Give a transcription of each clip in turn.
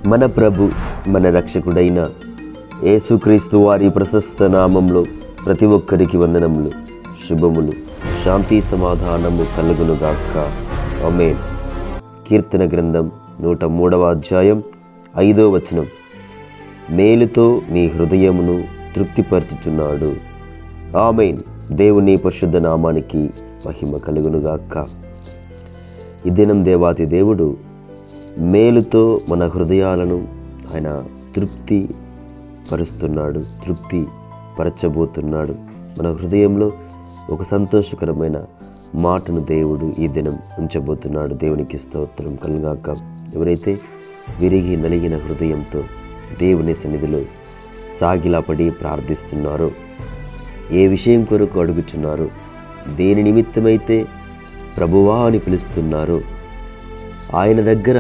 మన ప్రభు మన రక్షకుడైన యేసుక్రీస్తు వారి ప్రశస్త నామంలో ప్రతి ఒక్కరికి వందనములు, శుభములు, శాంతి సమాధానము కలుగునుగాక. ఆమేన్. కీర్తన గ్రంథం 103వ అధ్యాయం 5వ వచనం. మేలుతో నీ హృదయమును తృప్తిపరచుచున్నాడు. ఆమేన్. దేవుని పరిశుద్ధ నామానికి మహిమ కలుగునుగాక. ఈ దినం దేవాతి దేవుడు మేలుతో మన హృదయాలను ఆయన తృప్తి పరుస్తున్నాడు, తృప్తి పరచబోతున్నాడు. మన హృదయంలో ఒక సంతోషకరమైన మాటను దేవుడు ఈ దినం ఉంచబోతున్నాడు. దేవునికి స్తోత్రం కలుగాక. ఎవరైతే విరిగి నలిగిన హృదయంతో దేవుని సన్నిధిలో సాగిలాపడి ప్రార్థిస్తున్నారో, ఏ విషయం కొరకు అడుగుచున్నారో, దేని నిమిత్తమైతే ప్రభువా అని పిలుస్తున్నారో, ఆయన దగ్గర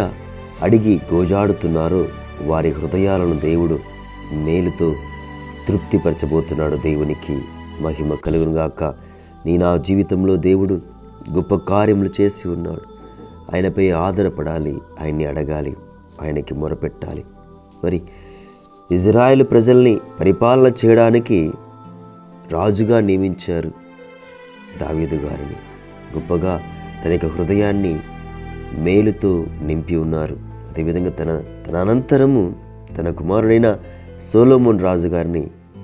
అడిగి గోజాడుతున్నారో, వారి హృదయాలను దేవుడు మేలుతో తృప్తిపరచబోతున్నాడు. దేవునికి మహిమ కలుగునుగాక. నా జీవితంలో దేవుడు గొప్ప కార్యములు చేసి ఉన్నాడు. ఆయనపై ఆధారపడాలి, ఆయన్ని అడగాలి, ఆయనకి మొరపెట్టాలి. మరి ఇజ్రాయేలు ప్రజల్ని పరిపాలన చేయడానికి రాజుగా నియమించారు దావీదు గారిని. గొప్పగా తన యొక్క హృదయాన్ని మేలుతో నింపి ఉన్నారు. అదేవిధంగా తన అనంతరము తన కుమారుడైన సొలొమోను రాజు గారిని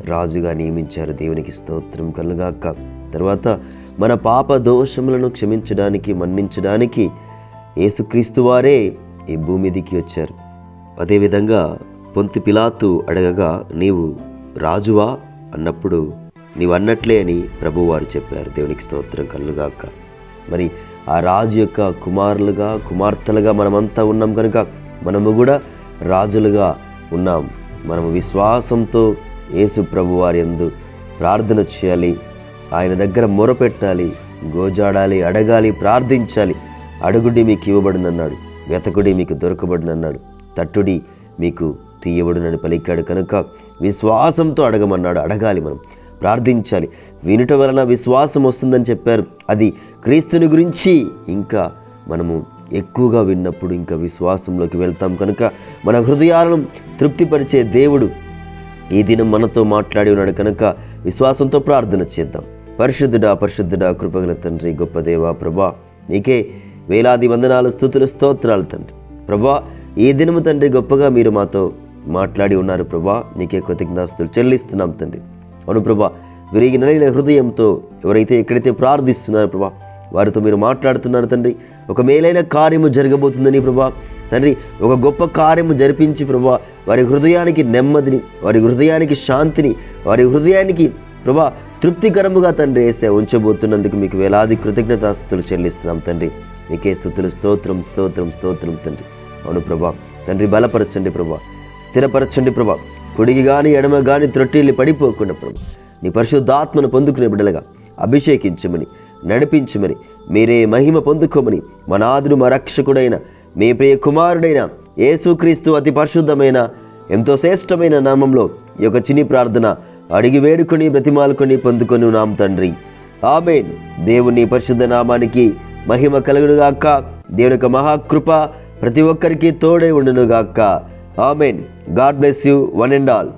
రాజుగా నియమించారు. దేవునికి స్తోత్రం కలుగాక. తర్వాత మన పాప దోషములను క్షమించడానికి, మన్నించడానికి యేసుక్రీస్తు వారే ఈ భూమి మీదికి వచ్చారు. అదేవిధంగా పొంతి పిలాతు అడగగా నీవు రాజువా అన్నప్పుడు నీవు అన్నట్లే అని ప్రభువారు చెప్పారు. దేవునికి స్తోత్రం కలుగాక. మరి ఆ రాజు యొక్క కుమారులుగా, కుమార్తెలుగా మనమంతా ఉన్నాం కనుక మనము కూడా రాజులుగా ఉన్నాం. మనము విశ్వాసంతో యేసు ప్రభువారి యందు ప్రార్థన చేయాలి, ఆయన దగ్గర మొరపెట్టాలి, గోజాడాలి, అడగాలి, ప్రార్థించాలి. అడుగుడి మీకు ఇవ్వబడునన్నాడు, వెతకుడి మీకు దొరకబడునన్నాడు, తట్టుడి మీకు తీయబడునని పలికాడు. కనుక విశ్వాసంతో అడగమన్నాడు. అడగాలి, మనం ప్రార్థించాలి. వినుట వలన విశ్వాసం వస్తుందని చెప్పారు. అది క్రీస్తుని గురించి ఇంకా మనము ఎక్కువగా విన్నప్పుడు ఇంకా విశ్వాసంలోకి వెళ్తాం. కనుక మన హృదయాలను తృప్తిపరిచే దేవుడు ఈ దినం మనతో మాట్లాడి ఉన్నాడు. కనుక విశ్వాసంతో ప్రార్థన చేద్దాం. పరిశుద్ధుడా, పరిశుద్ధుడా, కృపగల తండ్రి, గొప్ప దేవా, ప్రభా నీకే వేలాది వందనాలు, స్తుతులు, స్తోత్రాలు తండ్రి. ప్రభా ఈ దినము తండ్రి గొప్పగా మీరు మాతో మాట్లాడి ఉన్నారు. ప్రభా నీకే కృతజ్ఞతాస్తుతులు చెల్లిస్తున్నాం తండ్రి. అవును ప్రభా, విరిగి నలిగిన హృదయంతో ఎవరైతే ఎక్కడైతే ప్రార్థిస్తున్నారో ప్రభా, వారితో మీరు మాట్లాడుతున్నారు తండ్రి. ఒక మేలైన కార్యము జరగబోతుందని ప్రభా తండ్రి, ఒక గొప్ప కార్యము జరిపించి ప్రభా వారి హృదయానికి నెమ్మదిని, వారి హృదయానికి శాంతిని, వారి హృదయానికి ప్రభా తృప్తికరముగా తండ్రి వేసే ఉంచబోతున్నందుకు మీకు వేలాది కృతజ్ఞతాస్తుతులు చెల్లిస్తున్నాం తండ్రి. నీకే స్తుతులు, స్తోత్రం, స్తోత్రం, స్తోత్రం తండ్రి. అవును ప్రభా తండ్రి, బలపరచండి ప్రభా, స్థిరపరచండి ప్రభా. కుడికి కానీ ఎడమ కానీ త్రొట్టిల్లి పడిపోకుండా ప్రభు నీ పరిశుద్ధాత్మను పొందుకునే బిడ్డలుగా అభిషేకించమని, నడిపించమని, మీరే మహిమ పొందుకోమని మా నాథుడు, మా రక్షకుడైన, మీ ప్రియ కుమారుడైన యేసుక్రీస్తు అతి పరిశుద్ధమైన, ఎంతో శ్రేష్టమైన నామంలో ఈ యొక్క చిన్ని ప్రార్థన అడిగి వేడుకొని, బ్రతిమాలుకొని పొందుకొని ఉన్నాం తండ్రి. ఆమేన్. దేవుని పరిశుద్ధ నామానికి మహిమ కలుగునుగాక. దేవుని యొక్క మహాకృప ప్రతి ఒక్కరికి తోడై ఉండునుగాక. ఆమేన్. God bless you one and all.